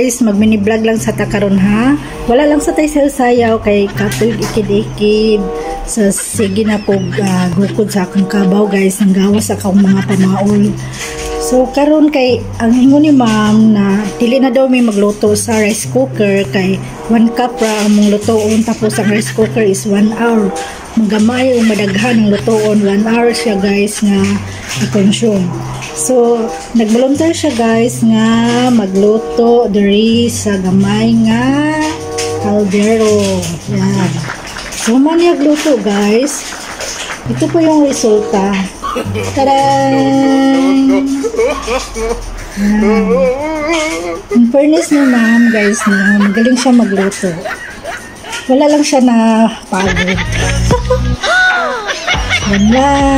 guys, mag mini vlog lang sa takaron ha. Wala lang sa tay sayaw kay katuig ikid-ikid sa sige na po gukod sa akong kabaw guys, nang gawas sa akong mga pamaol. So karon kay ang ingon ni ma'am na dili na daw may magluto sa rice cooker kay 1 cup ra ang mong lutoon, tapos ang rice cooker is 1 hour. Magamay o madaghan ang lutoon, 1 hour siya guys nga i-consume. So nagvolunteer siya guys nga magluto diri sa gamay nga kaldero. Yan. So maniyag luto guys. Ito po yung resulta. Taday! In fairness ni ma'am guys, magaling siya magluto. Wala lang siya na pagod. Yan lang.